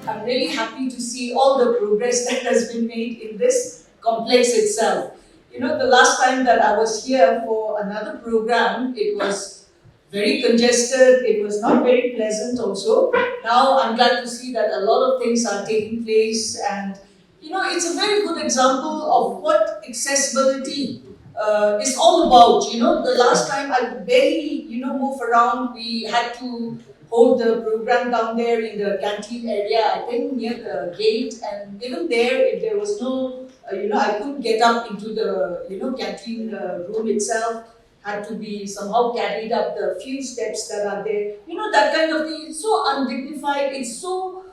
I'm really happy to see all the progress that has been made in this complex itself. You know, the last time that I was here for another program, it was very congested, it was not very pleasant also. Now I'm glad to see that a lot of things are taking place, and you know, it's a very good example of what accessibility is all about. You know, the last time I could barely, you know, move around. We had to hold the program down there in the canteen area, I think near the gate, and even there, if there was no, you know, I couldn't get up into the, you know, canteen room itself. Had to be somehow carried up the few steps that are there. You know, that kind of thing. It's so undignified. It's so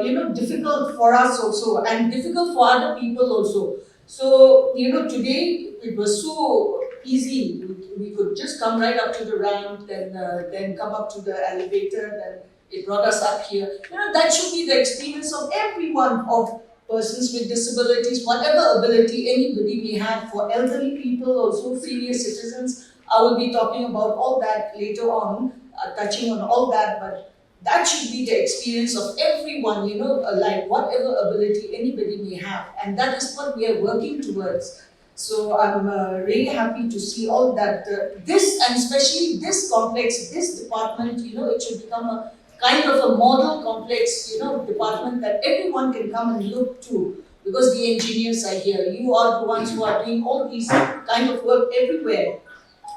you know, difficult for us also, and difficult for other people also. So, you know, today it was so easy. We could just come right up to the ramp, then come up to the elevator, then it brought us up here. You know, that should be the experience of everyone, of persons with disabilities, whatever ability anybody may have, for elderly people, also senior citizens. I will be talking about all that later on, touching on all that, but that should be the experience of everyone, you know, like whatever ability anybody may have. And that is what we are working towards. So I'm really happy to see all that, this, and especially this complex, this department, you know, it should become a kind of a model complex, you know, department that everyone can come and look to, because the engineers are here. You are the ones who are doing all these kind of work everywhere,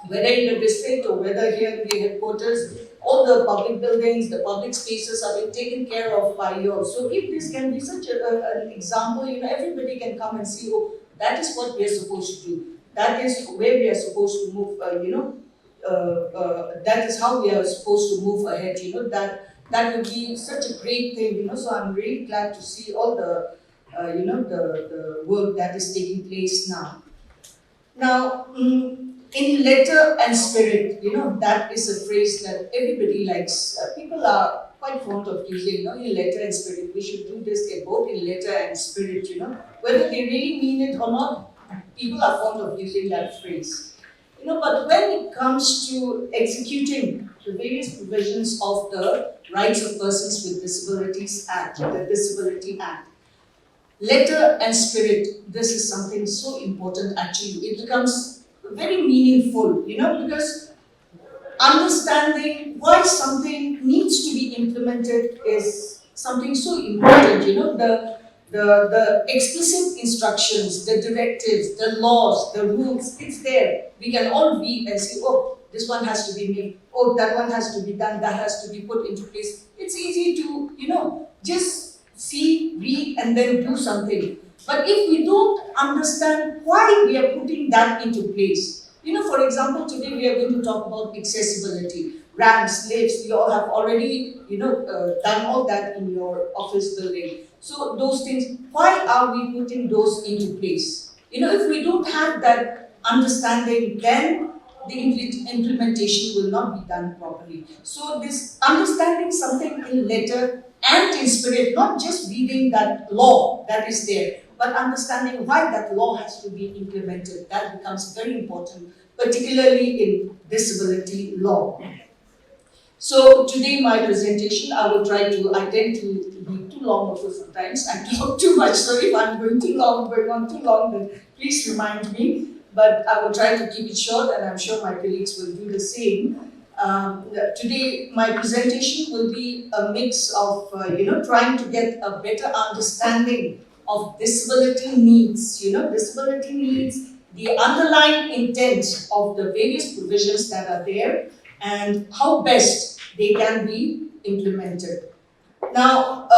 whether in the district or whether here in the headquarters. All the public buildings, the public spaces are being taken care of by you all. So if this can be such an example, you know, everybody can come and see, oh, that is what we are supposed to do. That is where we are supposed to move, you know, that is how we are supposed to move ahead, you know, that would be such a great thing, you know. So I'm really glad to see all the, you know, the work that is taking place now. Now, in letter and spirit, you know, that is a phrase that everybody likes. People are quite fond of using, you know, in letter and spirit. We should do this both in letter and spirit, you know. Whether they really mean it or not, people are fond of using that phrase. You know, but when it comes to executing the various provisions of the Rights of Persons with Disabilities Act, the Disability Act, letter and spirit, this is something so important actually. It becomes very meaningful, you know, because understanding why something needs to be implemented is something so important, you know. The explicit instructions, the directives, the laws, the rules, it's there. We can all read and say, oh, this one has to be made, oh, that one has to be done, that has to be put into place. It's easy to, you know, just see, read, and then do something. But if we don't understand why we are putting that into place, you know, for example, today we are going to talk about accessibility, ramps, lifts. You all have already, you know, done all that in your office building. So those things, why are we putting those into place? You know, if we don't have that understanding, then the implementation will not be done properly. So this understanding something in letter and in spirit, not just reading that law that is there, but understanding why that law has to be implemented, that becomes very important, particularly in disability law. So today my presentation, I will try to, I tend to be too long also sometimes, I talk too much, so if I'm going on too long, then please remind me. But I will try to keep it short, and I'm sure my colleagues will do the same. Today, my presentation will be a mix of, you know, trying to get a better understanding of disability needs, you know, disability needs, the underlying intent of the various provisions that are there, and how best they can be implemented. Now,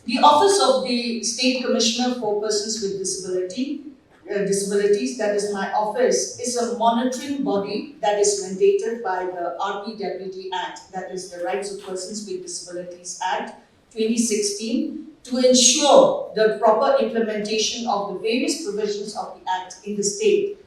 the Office of the State Commissioner for Persons with Disabilities, that is my office, is a monitoring body that is mandated by the RPwD Act, that is the Rights of Persons with Disabilities Act 2016, to ensure the proper implementation of the various provisions of the Act in the state.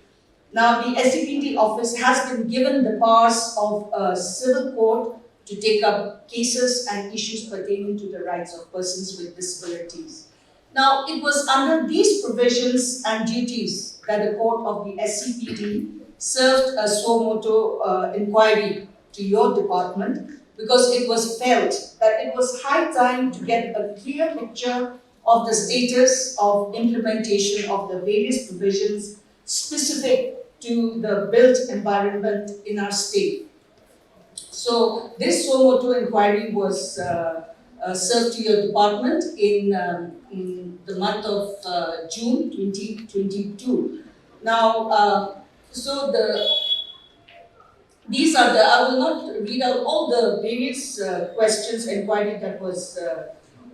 Now, the SCPD office has been given the powers of a civil court to take up cases and issues pertaining to the rights of persons with disabilities. Now, it was under these provisions and duties that the court of the SCPD served a suo motu inquiry to your department because it was felt that it was high time to get a clear picture of the status of implementation of the various provisions specific to the built environment in our state. So this suo motu inquiry was served to your department in the month of June 2022. Now, these are I will not read out all the various questions inquiry that was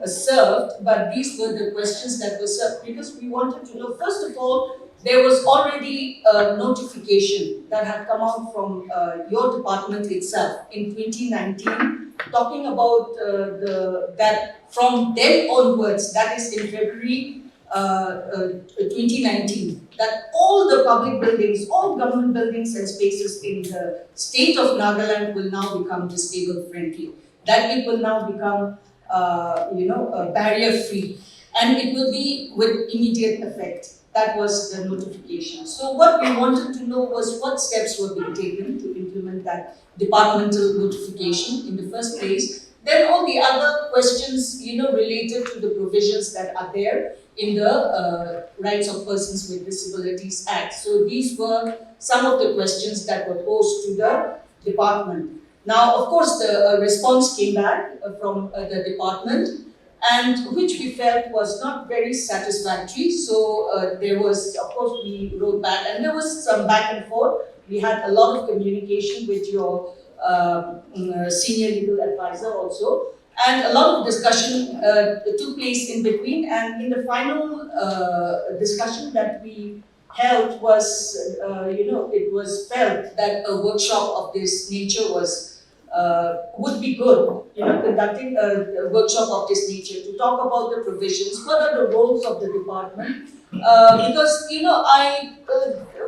served, but these were the questions that were served because we wanted to know, first of all, there was already a notification that had come out from your department itself in 2019, talking about that from then onwards, that is in February 2019, that all the public buildings, all government buildings and spaces in the state of Nagaland will now become disabled friendly. That it will now become, barrier free, and it will be with immediate effect. That was the notification. So what we wanted to know was what steps were being taken to implement that departmental notification in the first place. Then all the other questions, related to the provisions that are there in the Rights of Persons with Disabilities Act. So these were some of the questions that were posed to the department. Now, of course, the response came back from the department, and which we felt was not very satisfactory. So there was, of course, we wrote back, and there was some back and forth. We had a lot of communication with your senior legal advisor also, and a lot of discussion took place in between. And in the final discussion that we held was, it was felt that a workshop of this nature would be good, conducting a workshop of this nature to talk about the provisions, what are the roles of the department, because,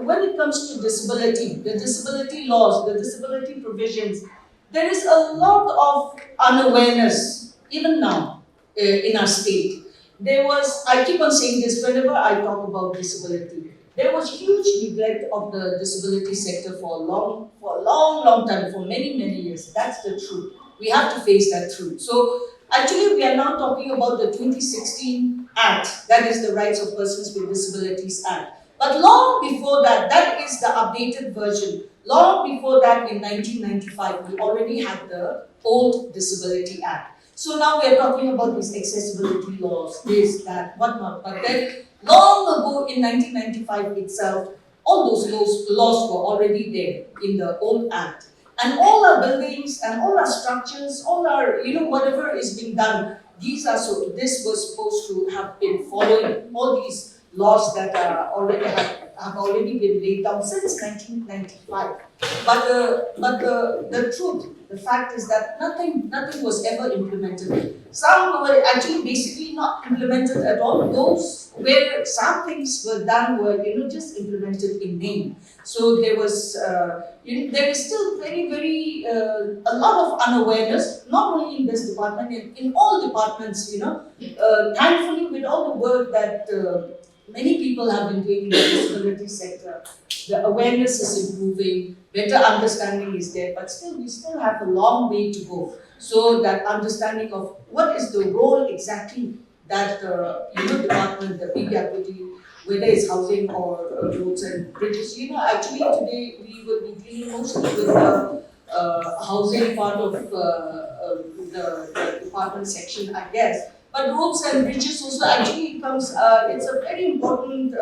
when it comes to disability, the disability laws, the disability provisions, there is a lot of unawareness, even now, in our state. I keep on saying this whenever I talk about disability. There was huge neglect of the disability sector for a long time, for many, many years. That's the truth. We have to face that truth. So actually, we are now talking about the 2016 Act, that is the Rights of Persons with Disabilities Act. But long before that, that is the updated version. Long before that, in 1995, we already had the old Disability Act. So now we are talking about these accessibility laws, this, that, whatnot. But then, long ago in 1995 itself, all those laws were already there in the old Act. And all our buildings and all our structures, all our, whatever is being done, this was supposed to have been following all these laws that have already been laid down since 1995. But the truth, the fact is that nothing was ever implemented. Some were actually basically not implemented at all. Those where some things were done were, just implemented in name. So there was, there is still very, very, a lot of unawareness, not only in this department, in all departments, thankfully with all the work that many people have been doing in the disability sector, the awareness is improving, better understanding is there, but still we still have a long way to go. So that understanding of what is the role exactly that department, the PWD, whether it's housing or roads and bridges. Actually today we will be dealing mostly with the housing part of the department section, I guess. But roads and bridges also actually comes, it's a very important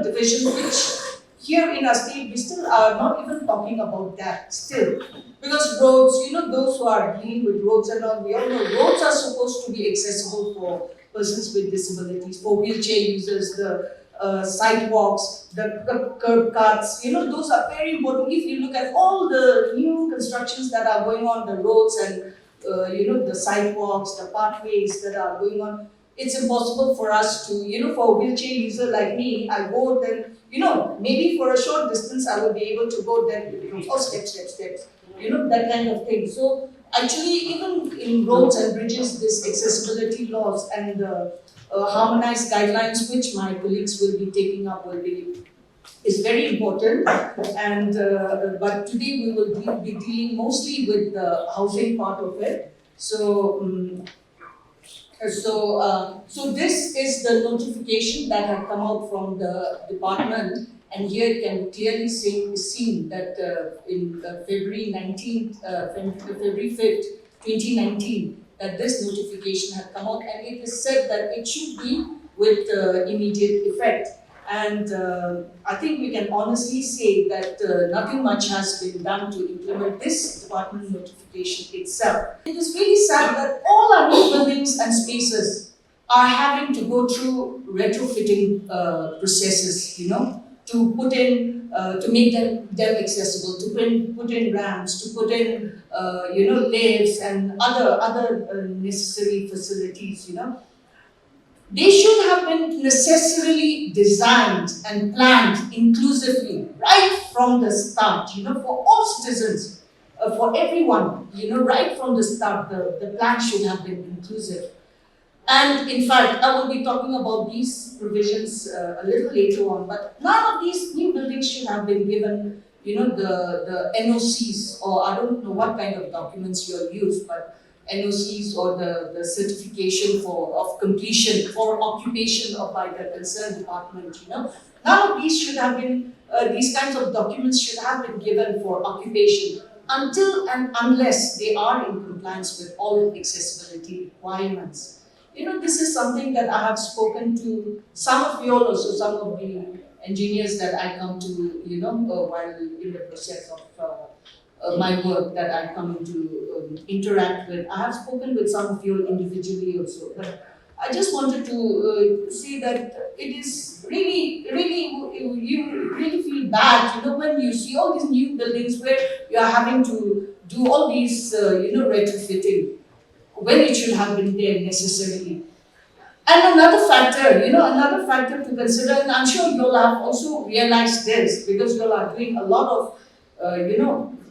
division which here in our state we still are not even talking about that still. Because roads, those who are dealing with roads and all, we all know roads are supposed to be accessible for persons with disabilities, for wheelchair users, the sidewalks, the curb cuts, those are very important. If you look at all the new constructions that are going on, the roads and the sidewalks, the pathways that are going on, it's impossible for us to, for a wheelchair user like me, I go then, maybe for a short distance I will be able to go then, steps, that kind of thing. So actually, even in roads and bridges, this accessibility laws and harmonized guidelines, which my colleagues will be taking up, will be is very important, and but today we will be dealing mostly with the housing part of it. So, so this is the notification that had come out from the department, and here it can clearly be seen that in February 19th, February 5th, 2019, that this notification had come out, and it is said that it should be with immediate effect. And I think we can honestly say that nothing much has been done to implement this department notification itself. It is really sad that all our new buildings and spaces are having to go through retrofitting processes, to put in, to make them accessible, to put in ramps, to put in, lifts and other necessary facilities, They should have been necessarily designed and planned inclusively right from the start, for all citizens, for everyone, right from the start, the plan should have been inclusive. And in fact, I will be talking about these provisions a little later on, but none of these new buildings should have been given, the NOCs, or I don't know what kind of documents you'll use, but NOCs or the certification of completion for occupation by the concerned department, None of these should have been, these kinds of documents should have been given for occupation until and unless they are in compliance with all accessibility requirements. This is something that I have spoken to some of you all also, some of the engineers that I come to, while in the process of my work that I come to interact with. I have spoken with some of you individually also, but I just wanted to say that it is really, you really feel bad, when you see all these new buildings where you are having to do all these, retrofitting, when it should have been there necessarily. And another factor to consider, and I'm sure you'll have also realized this, because you'll are doing a lot of,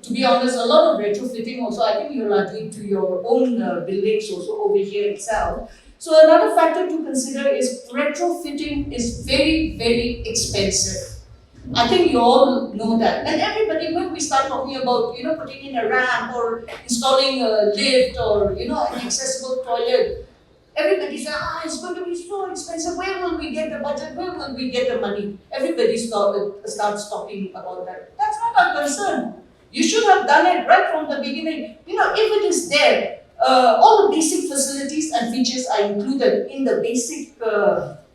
to be honest, a lot of retrofitting also, I think you'll are doing to your own buildings also over here itself. So another factor to consider is retrofitting is very, very expensive. I think you all know that. And everybody, when we start talking about, putting in a ramp or installing a lift or, an accessible toilet, everybody says, it's going to be so expensive. Where will we get the budget? Where will we get the money? Everybody starts talking about that. That's not our concern. You should have done it right from the beginning. If it is there, all the basic facilities and features are included in the basic,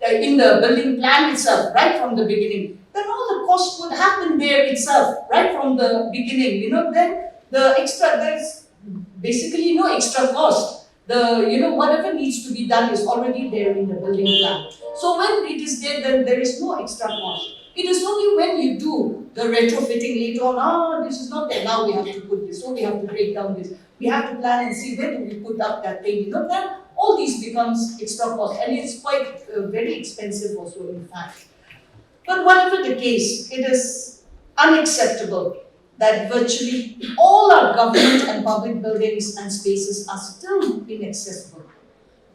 in the building plan itself, right from the beginning. Then all the costs would happen there itself, right from the beginning. Then there's basically no extra cost. Whatever needs to be done is already there in the building plan. So when it is there, then there is no extra cost. It is only when you do the retrofitting later on, this is not there, now we have to put this, we have to break down this, we have to plan and see where do we put up that thing, then all these becomes extra cost, and it's quite very expensive also in fact. But whatever the case, it is unacceptable that virtually all our government and public buildings and spaces are still inaccessible.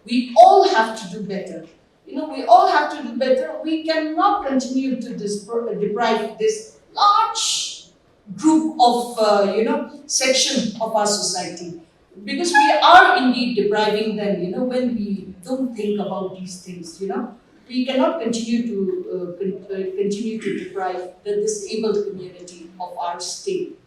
We all have to do better. We all have to do better. We cannot continue to deprive this large group of, section of our society. Because we are indeed depriving them, when we don't think about these things, We cannot continue to deprive the disabled community of our state.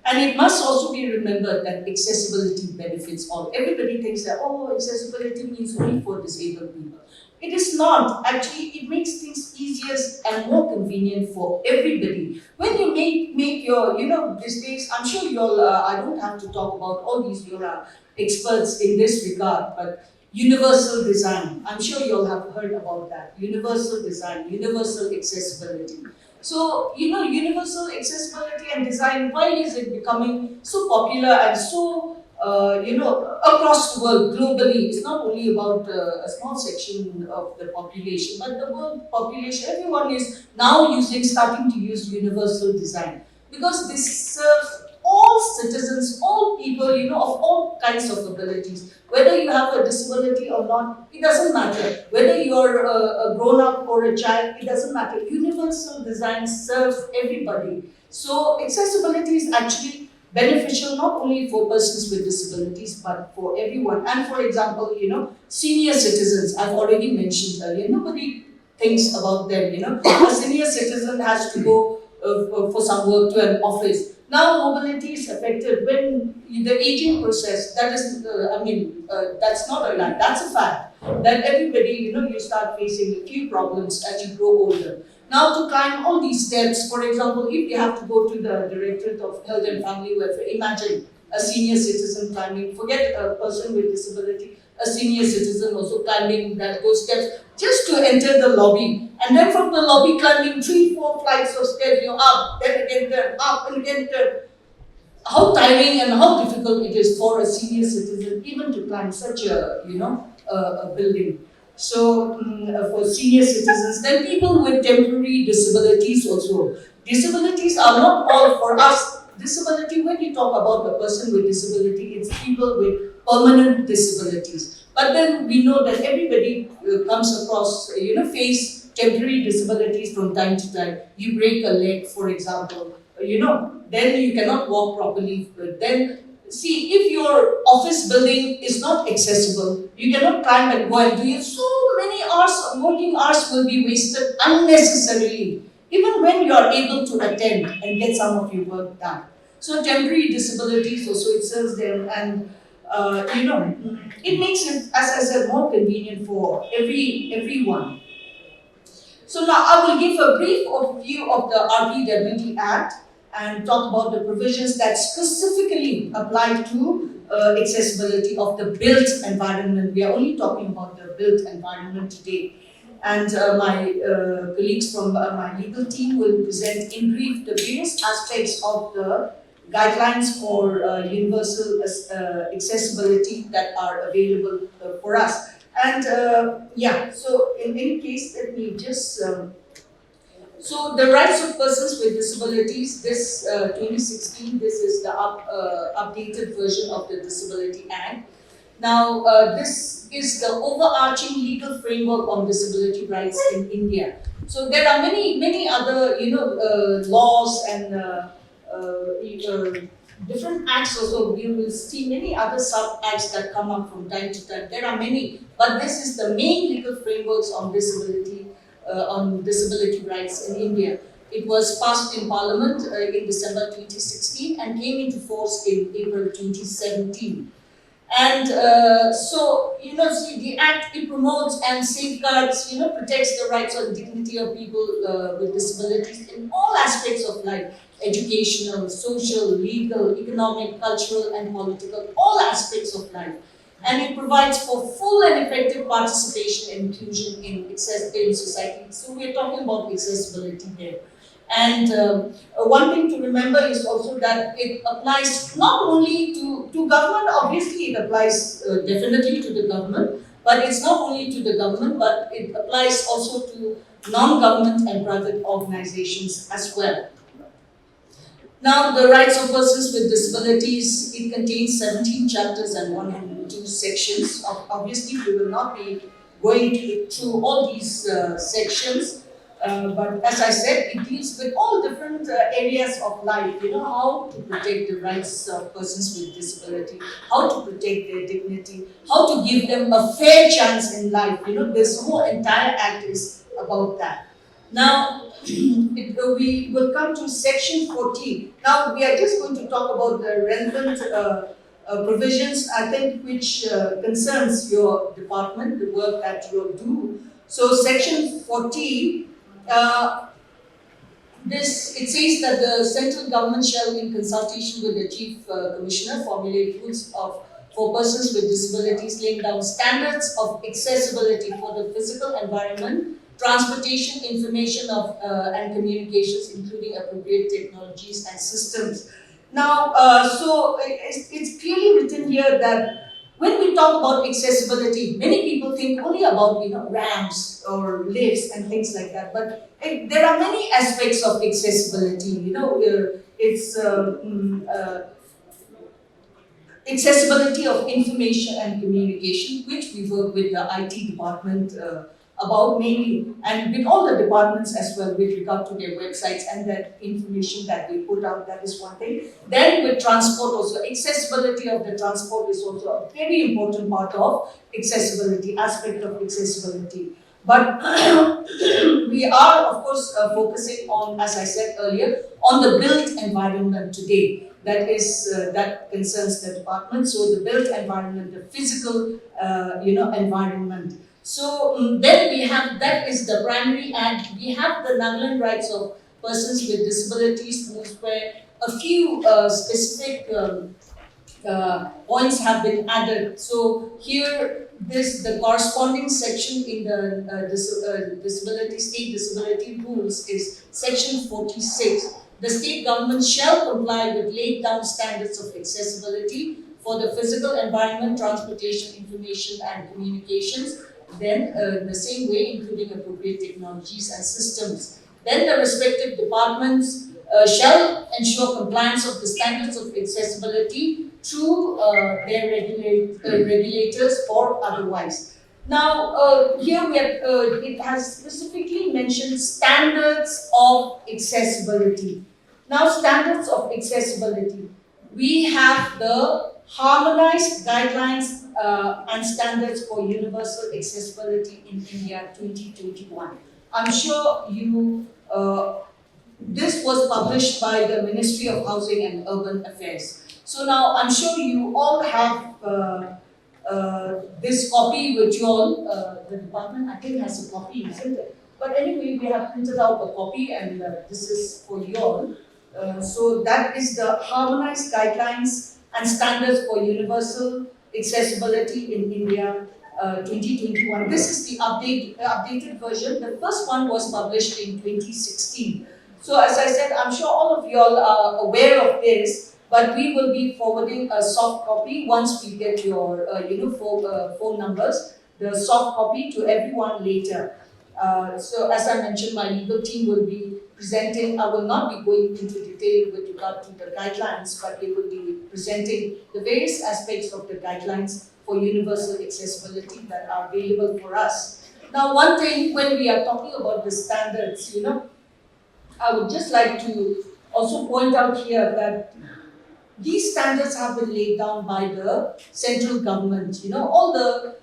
And it must also be remembered that accessibility benefits all. Everybody thinks that, accessibility means only for disabled people. It is not. Actually, it makes things easier and more convenient for everybody. When you make your, these days, I'm sure you'll, I don't have to talk about all these, you're experts in this regard, but universal design, I'm sure you'll have heard about that. Universal design, universal accessibility. So, universal accessibility and design, why is it becoming so popular and so, across the world, globally? It's not only about a small section of the population, but the world population, everyone is now starting to use universal design. Because this serves all all citizens, all people, of all kinds of abilities. Whether you have a disability or not, it doesn't matter. Whether you're a grown-up or a child, it doesn't matter. Universal design serves everybody. So accessibility is actually beneficial not only for persons with disabilities, but for everyone. And for example, senior citizens, I've already mentioned earlier, nobody thinks about them, A senior citizen has to go for some work to an office. Now mobility is affected when the aging process, that is, that's not a lie, that's a fact. That everybody, you start facing a few problems as you grow older. Now to climb all these steps, for example, if you have to go to the Directorate of Health and Family Welfare, imagine a senior citizen climbing, forget a person with disability, a senior citizen also climbing those steps just to enter the lobby. And then from the lobby climbing 3-4 flights of stairs, you're up, then again turn, up and again turn. How tiring and how difficult it is for a senior citizen even to climb such a, a building. So for senior citizens, then people with temporary disabilities also. Disabilities are not all for us. Disability, when you talk about a person with disability, it's people with permanent disabilities. But then we know that everybody comes across, face temporary disabilities from time to time. You break a leg, for example, then you cannot walk properly. Then see, if your office building is not accessible, you cannot climb and go and do it. So many hours, working hours will be wasted unnecessarily, even when you are able to attend and get some of your work done. So temporary disabilities also, it serves them, and it makes it, as I said, more convenient for everyone. So now I will give a brief overview of the RPwD Act and talk about the provisions that specifically apply to accessibility of the built environment. We are only talking about the built environment today. And my colleagues from my legal team will present in brief the various aspects of the guidelines for universal accessibility that are available for us. And so in any case, let me just so the rights of persons with disabilities, this 2016, this is the updated version of the Disability Act. Now, this is the overarching legal framework on disability rights in India. So there are many other, laws and different acts also. We will see many other sub-acts that come up from time to time. There are many, but this is the main legal frameworks on disability rights in India. It was passed in Parliament in December 2016 and came into force in April 2017. And see, the Act, it promotes and safeguards, protects the rights and dignity of people with disabilities in all aspects of life: educational, social, legal, economic, cultural, and political, all aspects of life. And it provides for full and effective participation and inclusion in society. So we're talking about accessibility here. And one thing to remember is also that it applies not only to government, obviously it applies definitely to the government, but it's not only to the government, but it applies also to non-government and private organizations as well. Now, the rights of persons with disabilities, it contains 17 chapters and 102 sections. Obviously, we will not be going through all these sections, but as I said, it deals with all different areas of life, how to protect the rights of persons with disability, how to protect their dignity, how to give them a fair chance in life. This whole entire act is about that. Now, we will come to section 14. Now, we are just going to talk about the relevant provisions, I think, which concerns your department, the work that you do. So, section 14, it says that the central government shall, in consultation with the Chief Commissioner, formulate rules for persons with disabilities, laying down standards of accessibility for the physical environment, transportation, information and communications, including appropriate technologies and systems. Now, so it's clearly written here that when we talk about accessibility, many people think only about ramps or lifts and things like that. But there are many aspects of accessibility. It's accessibility of information and communication, which we work with the IT department about mainly, and with all the departments as well with regard to their websites and that information that we put out, that is one thing. Then with transport also, accessibility of the transport is also a very important part of accessibility, aspect of accessibility. But we are, of course, focusing on, as I said earlier, on the built environment today. That is that concerns the department. So the built environment, the physical, environment. So then we have, that is the primary act. We have the Nagaland rights of persons with disabilities, where a few specific points have been added. So here, the corresponding section in the disability, state disability rules is section 46. The state government shall comply with laid down standards of accessibility for the physical environment, transportation, information and communications. Then the same way, including appropriate technologies and systems. Then the respective departments shall ensure compliance of the standards of accessibility through their regulators or otherwise. Now, here we have, it has specifically mentioned standards of accessibility. Now, standards of accessibility. We have the harmonized guidelines and standards for universal accessibility in India 2021. I'm sure you, this was published by the Ministry of Housing and Urban Affairs. So now I'm sure you all have this copy with you all. The department, I think, has a copy, isn't it? But anyway, we have printed out a copy and this is for you all. So that is the harmonized guidelines and standards for universal accessibility in India 2021. This is the updated version. The first one was published in 2016. So as I said, I'm sure all of you all are aware of this, but we will be forwarding a soft copy once we get your phone numbers, the soft copy to everyone later. So as I mentioned, my legal team will be presenting. I will not be going into detail with regard to the guidelines, but they will be presenting the various aspects of the guidelines for universal accessibility that are available for us. Now, one thing when we are talking about the standards, I would just like to also point out here that these standards have been laid down by the central government. All the,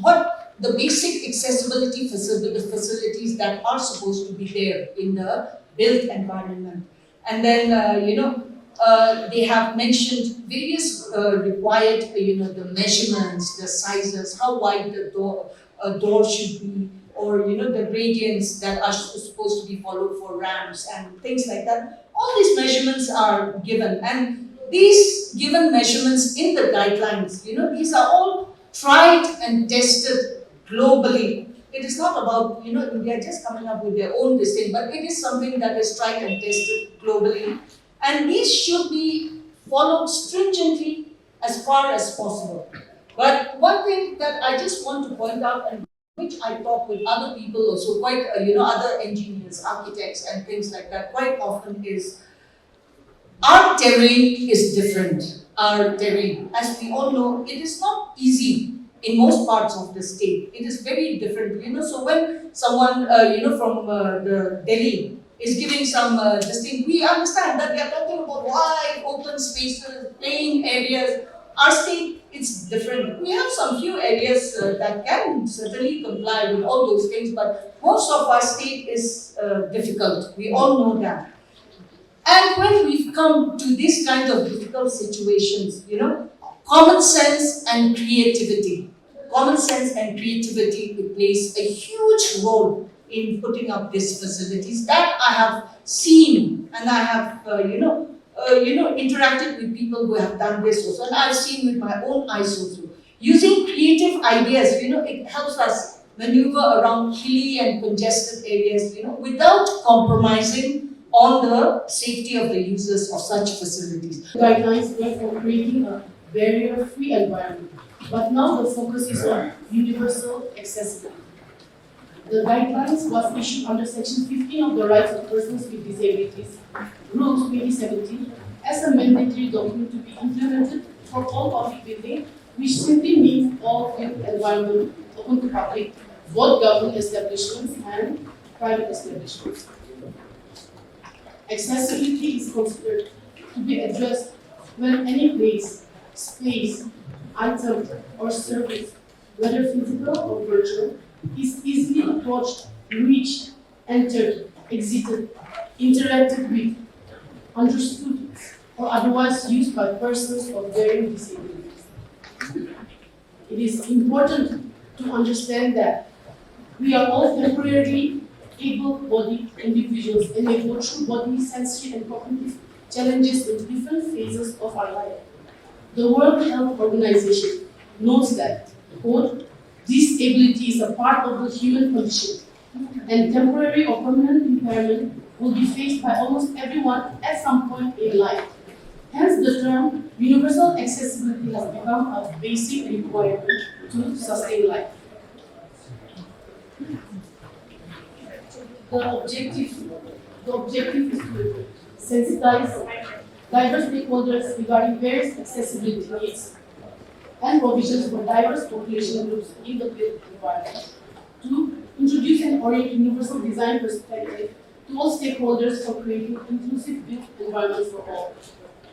what the basic accessibility facilities that are supposed to be there in the built environment. And then, they have mentioned various required, the measurements, the sizes, how wide the door should be, or, the gradients that are supposed to be followed for ramps and things like that. All these measurements are given. And these given measurements in the guidelines, these are all tried and tested globally. It is not about, India just coming up with their own thing, but it is something that is tried and tested globally. And these should be followed stringently as far as possible. But one thing that I just want to point out, and which I talk with other people also, quite, other engineers, architects and things like that, quite often is, our terrain is different. Our terrain, as we all know, it is not easy in most parts of the state. It is very different, so when someone, from the Delhi is giving some, this thing, we understand that we are talking about wide open spaces, playing areas. Our state, it's different. We have some few areas that can certainly comply with all those things, but most of our state is difficult. We all know that. And when we've come to these kind of difficult situations, common sense and creativity. Common sense and creativity plays a huge role in putting up these facilities. That I have seen, and I have, interacted with people who have done this also, and I've seen with my own eyes also. Using creative ideas, it helps us maneuver around hilly and congested areas, without compromising on the safety of the users of such facilities. Guidelines were for creating a barrier-free environment, but now the focus is on universal accessibility. The guidelines was issued under Section 15 of the Rights of Persons with Disabilities, Rules 2017, as a mandatory document to be implemented for all public buildings, which simply means all built environment open to public, both government establishments and private establishments. Accessibility is considered to be addressed when any place, space, item, or service, whether physical or virtual, is easily approached, reached, entered, exited, interacted with, understood, or otherwise used by persons of varying disabilities. It is important to understand that we are all temporarily able-bodied individuals and may go through bodily, sensory, and cognitive challenges in different phases of our life. The World Health Organization notes that, quote, disability is a part of the human condition, and temporary or permanent impairment will be faced by almost everyone at some point in life. Hence, the term universal accessibility has become a basic requirement to sustain life. The objective is to sensitize diverse stakeholders regarding various accessibility needs and provisions for diverse population groups in the built environment. To introduce and orient universal design perspective to all stakeholders for creating inclusive built environments for all.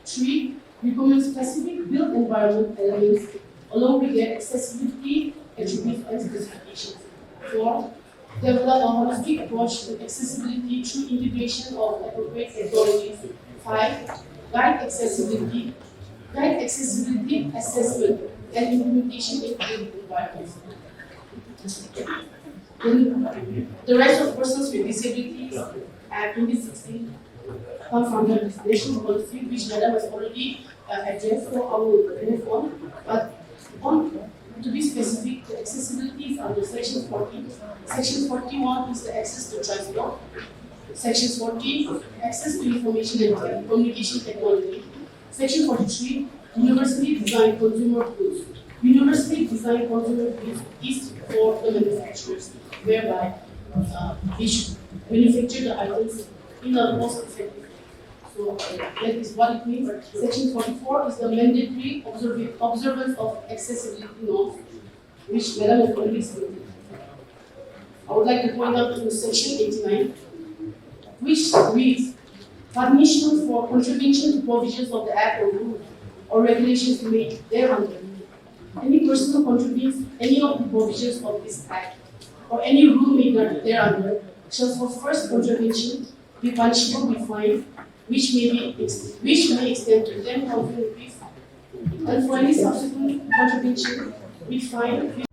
3. Recommend specific built environment elements along with their accessibility attributes and specifications. 4. Develop a holistic approach to accessibility through integration of appropriate technologies. 5. Guide accessibility assessment and implementation in built environments. The Rights of Persons with Disabilities Act 2016 comes from the national policy, which Madam has already addressed, so I will move on. But to be specific, the accessibility is under Section 40. Section 41 is the access to transport. Section 40, access to information and communication technology. Section 43, universally designed consumer goods. Universally designed consumer goods is for the manufacturers, whereby they should manufacture the items in a cost-effective way. So that is what it means. Section 44 is the mandatory observance of accessibility norms, which Madam has already stated. I would like to point out to Section 89, which reads, permission for contravention to provisions of the Act or rule or regulations made thereunder. Any person who contravenes any of the provisions of this Act or any rule made thereunder shall for first contravention be punishable with fine, which may extend to 10,000 rupees, and for any subsequent contravention with fine.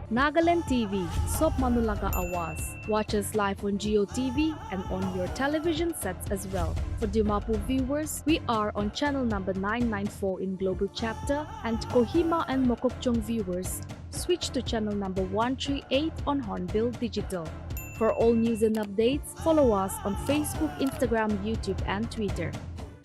Nagaland TV, Sop Manulaga Awas. Watch us live on Geo TV and on your television sets as well. For Dimapu viewers, we are on channel number 994 in Global Chapter, and Kohima and Mokokchung viewers, switch to channel number 138 on Hornbill Digital. For all news and updates, follow us on Facebook, Instagram, YouTube, and Twitter.